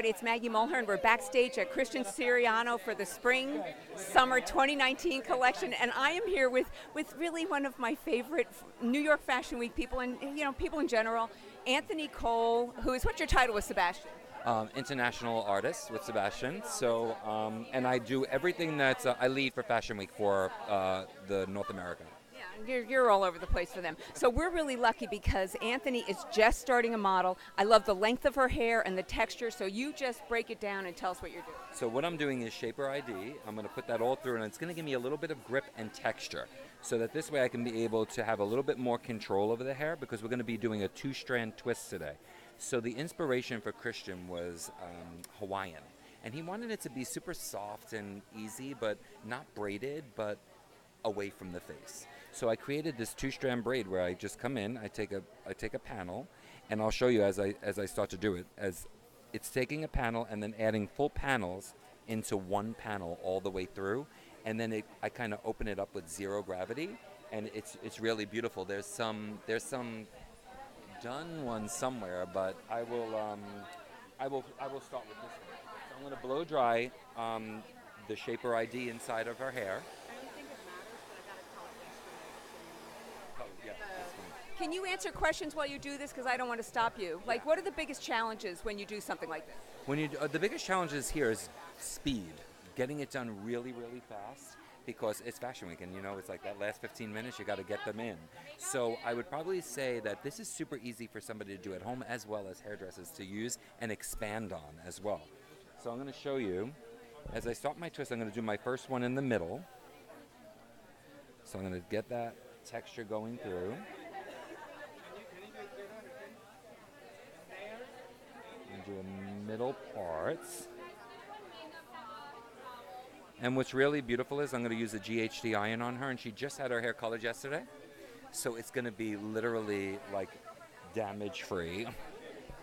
everybody. It's Maggie Mulhern. We're backstage at Christian Siriano for the Spring-Summer 2019 collection, and I am here with really one of my favorite New York Fashion Week people, and people in general, Anthony Cole, who is, what's your title with Sebastian? International artist with Sebastian. So, and I do everything that's, I lead for Fashion Week for the North America. Yeah, you're all over the place for them. So we're really lucky because Anthony is just starting a model. I love the length of her hair and the texture, so you just break it down and tell us what you're doing. So what I'm doing is Shaper ID. I'm going to put that all through, and it's going to give me a little bit of grip and texture, so that this way I can be able to have a little bit more control over the hair, because we're going to be doing a 2-strand twist today. So the inspiration for Christian was Hawaiian, and he wanted it to be super soft and easy, but not braided, but away from the face. So I created this 2-strand braid where I just come in, I take a panel, and I'll show you as I start to do it, as it's taking a panel and then adding full panels into one panel all the way through, and then I kind of open it up with zero gravity, and it's really beautiful. There's some done one somewhere, but I will start with this one. So I'm going to blow dry the Shaper ID inside of her hair. Can you answer questions while you do this? Because I don't want to stop you. Like, what are the biggest challenges when you do something like this? When you the biggest challenges here is speed, getting it done really, really fast, because it's Fashion Week, and it's like that last 15 minutes, you got to get them in. So I would probably say that this is super easy for somebody to do at home, as well as hairdressers to use and expand on as well. So I'm going to show you, as I start my twist, I'm going to do my first one in the middle. So I'm going to get that texture going through. Do a middle parts. And what's really beautiful is I'm going to use a GHD iron on her, and she just had her hair colored yesterday, so it's going to be literally like damage free.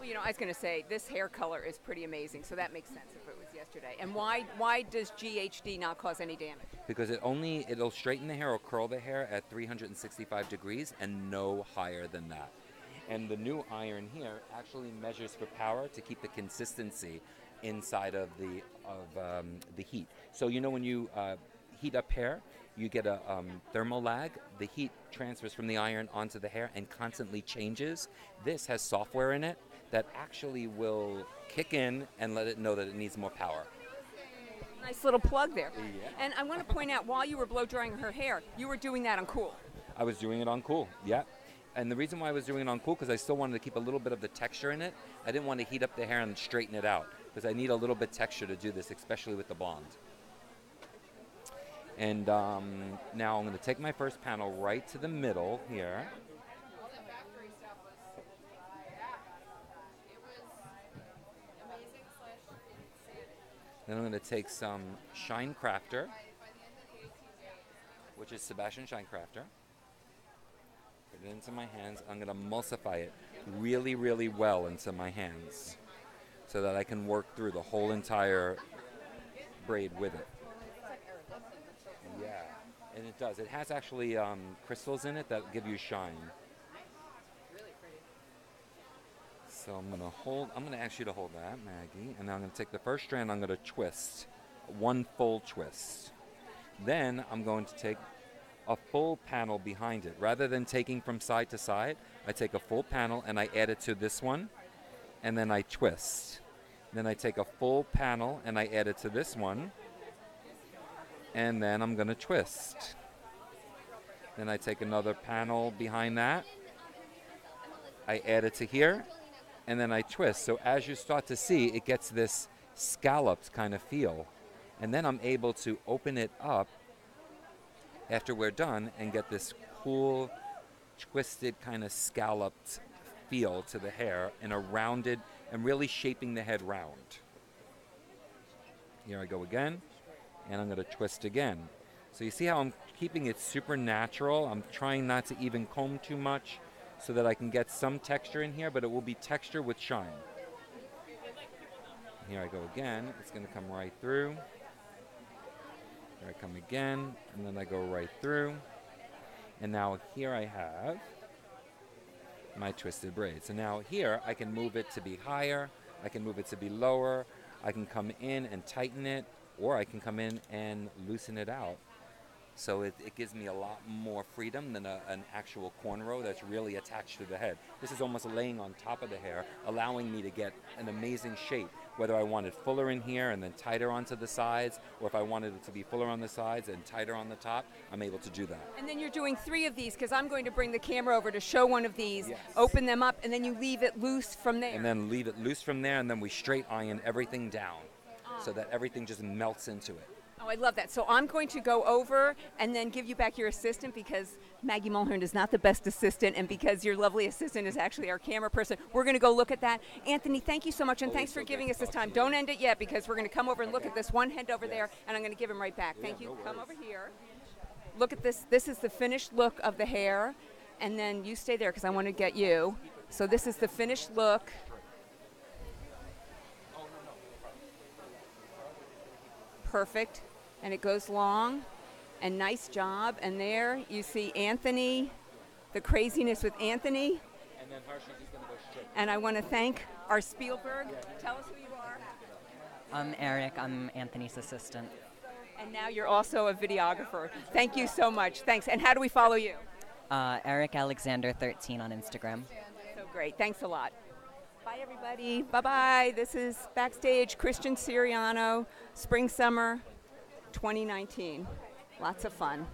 Well, I was going to say this hair color is pretty amazing, so that makes sense if it was yesterday. And why does GHD not cause any damage? Because it'll straighten the hair or curl the hair at 365 degrees and no higher than that. And the new iron here actually measures for power to keep the consistency inside of the heat. So when you heat up hair, you get a thermal lag. The heat transfers from the iron onto the hair and constantly changes. This has software in it that actually will kick in and let it know that it needs more power. Nice little plug there. Yeah. And I want to point out, while you were blow drying her hair, you were doing that on cool. I was doing it on cool, yeah. And the reason why I was doing it on cool, because I still wanted to keep a little bit of the texture in it. I didn't want to heat up the hair and straighten it out, because I need a little bit texture to do this, especially with the blonde. And now I'm going to take my first panel right to the middle here. Then I'm going to take some Shine Crafter, which is Sebastian Shine Crafter. Put it into my hands. I'm going to emulsify it really, really well into my hands, so that I can work through the whole entire braid with it. Yeah, and it does. It has actually crystals in it that give you shine. So I'm going to ask you to hold that, Maggie, and now I'm going to take the first strand, I'm going to twist, one full twist. Then I'm going to take a full panel behind it. Rather than taking from side to side, I take a full panel and I add it to this one, and then I twist. Then I take a full panel and I add it to this one, and then I'm going to twist. Then I take another panel behind that, I add it to here, and then I twist. So as you start to see, it gets this scalloped kind of feel. And then I'm able to open it up after we're done and get this cool, twisted, kind of scalloped feel to the hair in a rounded, and really shaping the head round. Here I go again, and I'm going to twist again. So you see how I'm keeping it super natural? I'm trying not to even comb too much, so that I can get some texture in here, but it will be texture with shine. Here I go again. It's going to come right through. Here I come again, and then I go right through. And now here I have my twisted braid. So now here I can move it to be higher, I can move it to be lower. I can come in and tighten it, or I can come in and loosen it out. So it gives me a lot more freedom than an actual cornrow that's really attached to the head. This is almost laying on top of the hair, allowing me to get an amazing shape. Whether I want it fuller in here and then tighter onto the sides, or if I wanted it to be fuller on the sides and tighter on the top, I'm able to do that. And then you're doing 3 of these, because I'm going to bring the camera over to show one of these, Yes. open them up, and then you leave it loose from there. And then leave it loose from there, and then we straight iron everything down so that everything just melts into it. Oh, I love that. So I'm going to go over and then give you back your assistant, because Maggie Mulhern is not the best assistant, and because your lovely assistant is actually our camera person. We're going to go look at that. Anthony, thank you so much, and thanks for giving us this time. Don't end it yet, because we're going to come over and look at this one head over there, and I'm going to give him right back. Thank you. Come over here. Look at this. This is the finished look of the hair, and then you stay there because I want to get you. So this is the finished look. Perfect. And it goes long, and nice job. And there you see Anthony, the craziness with Anthony. And then Harsha's just going to go straight. And I want to thank our Spielberg. Tell us who you are. I'm Eric. I'm Anthony's assistant. And now you're also a videographer. Thank you so much. Thanks. And how do we follow you? Eric Alexander 13 on Instagram. So great. Thanks a lot. Bye, everybody. Bye-bye. This is Backstage, Christian Siriano, Spring Summer 2019. Lots of fun.